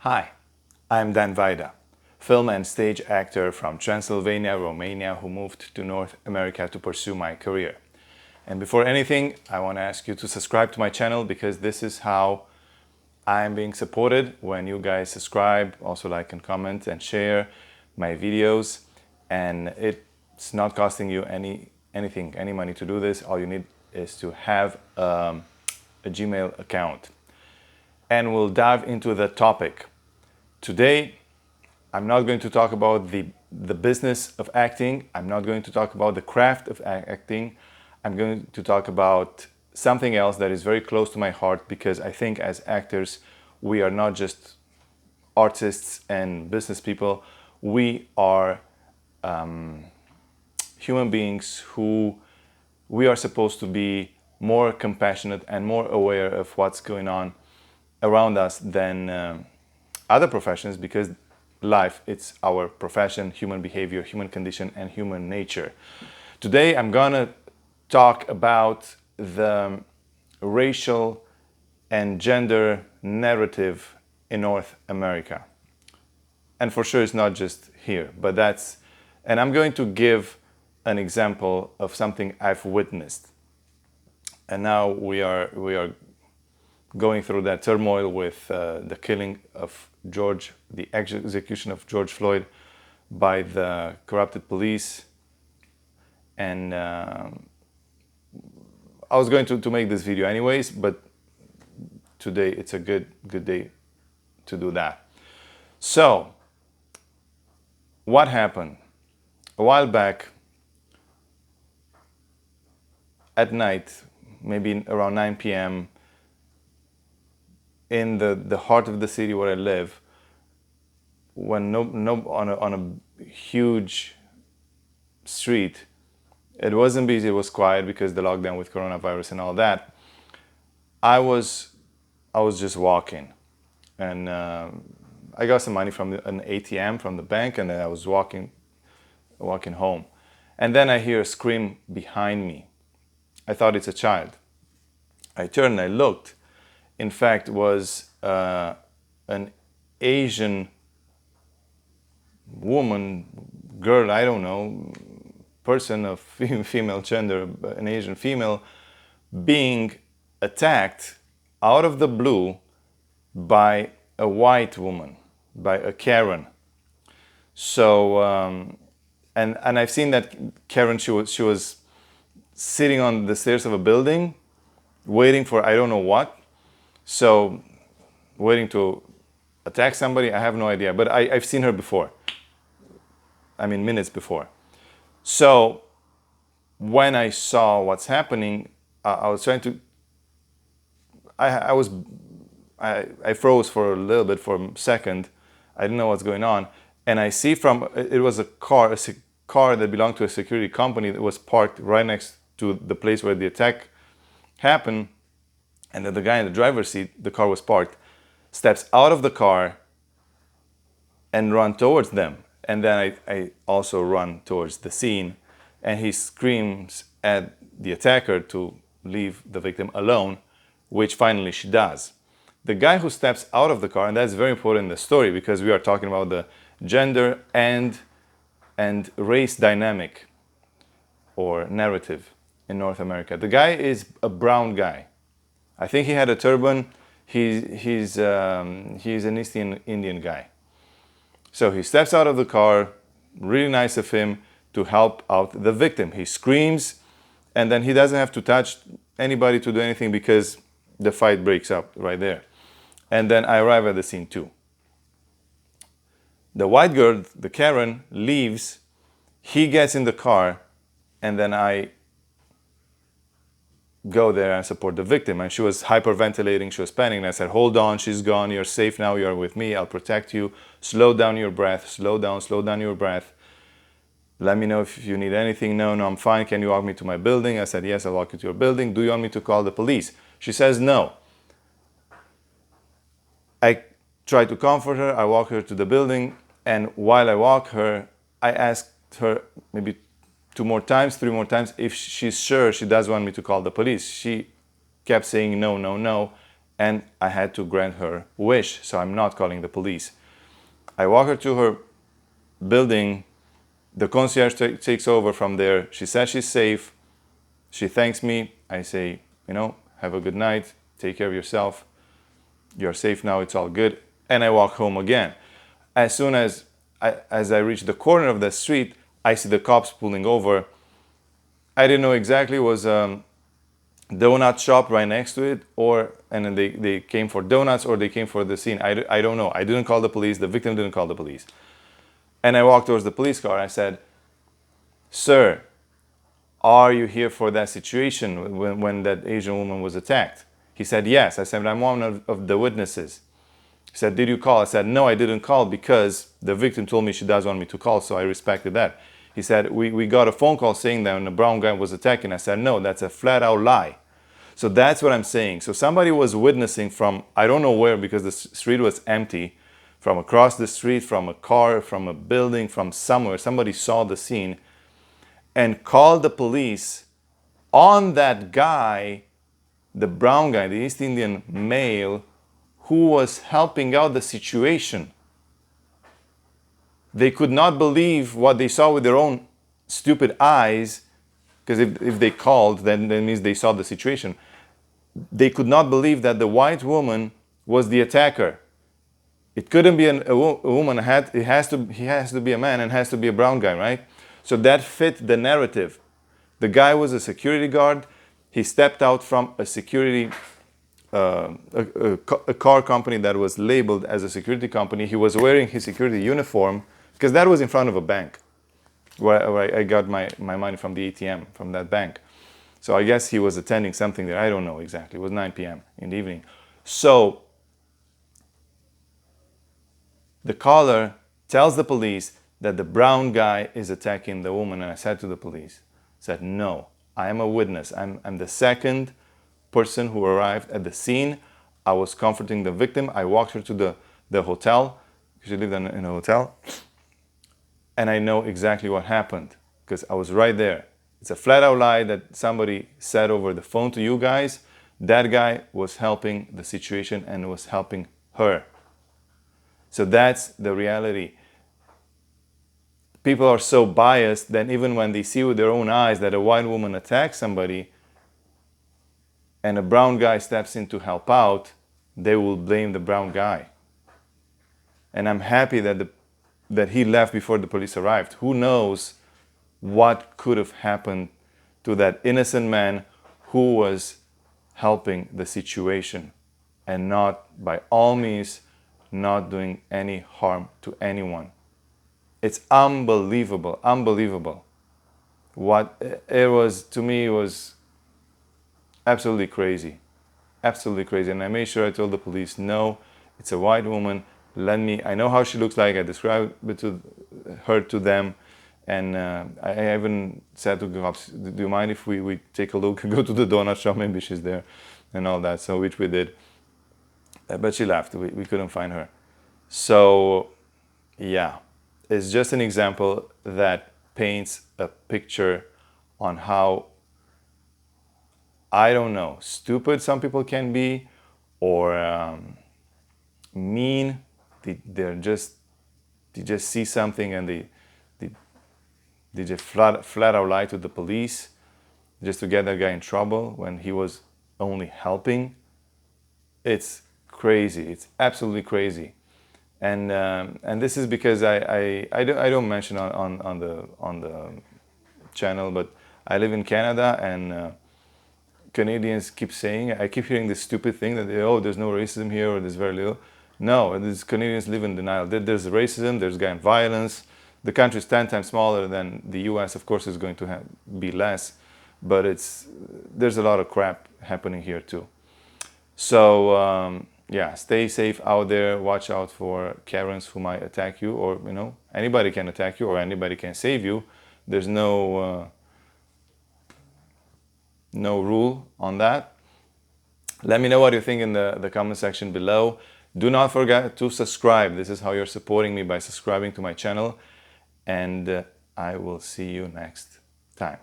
Hi, I'm Dan Vaida, film and stage actor from Transylvania, Romania, who moved to North America to pursue my career. And before anything, I want to ask you to subscribe to my channel because this is how I'm being supported. When you guys subscribe, also like and comment and share my videos, and it's not costing you any money to do this. All you need is to have a Gmail account. And we'll dive into the topic. Today, I'm not going to talk about the business of acting. I'm not going to talk about the craft of acting. I'm going to talk about something else that is very close to my heart, because I think as actors, we are not just artists and business people. We are human beings who we are supposed to be more compassionate and more aware of what's going on around us than other professions, because life, it's our profession, human behavior, human condition, and human nature. Today I'm gonna talk about the racial and gender narrative in North America. And for sure it's not just here, but and I'm going to give an example of something I've witnessed. And now we are going through that turmoil with the killing of the execution of George Floyd by the corrupted police. And I was going to make this video anyways, but today it's a good day to do that. So, what happened? A while back, at night, maybe around 9 p.m., in the heart of the city where I live, when on a huge street, it wasn't busy, it was quiet because the lockdown with coronavirus and all that. I was just walking, and I got some money from an ATM from the bank, and then I was walking home, and then I hear a scream behind me. I thought it's a child. I turned, I looked. In fact, was an Asian woman, girl, I don't know, person of female gender, an Asian female, being attacked out of the blue by a white woman, by a Karen. So, and I've seen that Karen, she was sitting on the stairs of a building, waiting for I don't know what. So, waiting to attack somebody, I have no idea. But I've seen her before. I mean, minutes before. So, when I saw what's happening, I was trying to... I froze for a little bit, for a second. I didn't know what's going on. And I see it was a car that belonged to a security company that was parked right next to the place where the attack happened. And then the guy in the driver's seat, the car was parked, steps out of the car and run towards them. And then I also run towards the scene, and he screams at the attacker to leave the victim alone, which finally she does. The guy who steps out of the car, and that's very important in the story because we are talking about the gender and race dynamic or narrative in North America. The guy is a brown guy. I think he had a turban. He's an East Indian guy. So he steps out of the car, really nice of him to help out the victim. He screams, and then he doesn't have to touch anybody to do anything because the fight breaks up right there. And then I arrive at the scene too. The white girl, the Karen, leaves. He gets in the car, and then I go there and support the victim. And she was hyperventilating, she was panicking. I said, hold on, she's gone, you're safe now, you're with me, I'll protect you. Slow down your breath, slow down your breath. Let me know if you need anything. No, I'm fine, can you walk me to my building? I said, yes, I'll walk you to your building. Do you want me to call the police? She says, no. I try to comfort her, I walk her to the building, and while I walk her, I asked her maybe 3 more times, if she's sure she does want me to call the police. She kept saying no. and I had to grant her wish, so I'm not calling the police. I walk her to her building. The concierge takes over from there. She says she's safe. She thanks me. I say, have a good night. Take care of yourself. You're safe now. It's all good. And I walk home again. As soon as I reach the corner of the street, I see the cops pulling over. I didn't know exactly. It was donut shop right next to it, and then they came for donuts or they came for the scene. I don't know. I didn't call the police. The victim didn't call the police. And I walked towards the police car. I said, "Sir, are you here for that situation when that Asian woman was attacked?" He said, "Yes." I said, "I'm one of the witnesses." He said, "Did you call?" I said, "No, I didn't call because the victim told me she does want me to call, so I respected that." He said, we got a phone call saying that when a brown guy was attacking. I said, "No, that's a flat out lie." So that's what I'm saying. So somebody was witnessing from, I don't know where, because the street was empty, from across the street, from a car, from a building, from somewhere. Somebody saw the scene and called the police on that guy, the brown guy, the East Indian male, who was helping out the situation. They could not believe what they saw with their own stupid eyes, because if they called, then that means they saw the situation. They could not believe that the white woman was the attacker. It couldn't be a woman. He has to be a man and has to be a brown guy, right? So that fit the narrative. The guy was a security guard. He stepped out from a security a car company that was labeled as a security company. He was wearing his security uniform because that was in front of a bank where I got my money from the ATM from that bank. So I guess he was attending something there. I don't know exactly. It was 9 p.m. in the evening. So the caller tells the police that the brown guy is attacking the woman. And I said to the police, said, "No, I am a witness. I'm the second person who arrived at the scene. I was comforting the victim. I walked her to the hotel. She lived in a hotel. And I know exactly what happened because I was right there. It's a flat out lie that somebody said over the phone to you guys. That guy was helping the situation and was helping her. So that's the reality. People are so biased that even when they see with their own eyes that a white woman attacks somebody and a brown guy steps in to help out, they will blame the brown guy. And I'm happy that he left before the police arrived. Who knows what could have happened to that innocent man who was helping the situation and not, by all means, not doing any harm to anyone. It's unbelievable, unbelievable. What it was, to me, it was absolutely crazy. Absolutely crazy. And I made sure I told the police, no, it's a white woman. I know how she looks like. I described her to them. And I even said to the cops, do you mind if we take a look and go to the donut shop? Maybe she's there and all that. So which we did. But she left. We couldn't find her. So, yeah. It's just an example that paints a picture on how, I don't know, stupid some people can be, or mean. They just see something and they just flat out lie to the police just to get that guy in trouble when he was only helping. It's crazy. It's absolutely crazy. And this is because I don't mention on the channel, but I live in Canada, and Canadians keep saying, I keep hearing this stupid thing that there's no racism here, or there's very little. No, these Canadians live in denial. There's racism, there's gun violence. The country is 10 times smaller than the US. Of course, it's going to be less, but there's a lot of crap happening here too. So yeah, stay safe out there. Watch out for Karens who might attack you, or anybody can attack you, or anybody can save you. There's no rule on that. Let me know what you think in the comment section below. Do not forget to subscribe. This is how you're supporting me, by subscribing to my channel. And I will see you next time.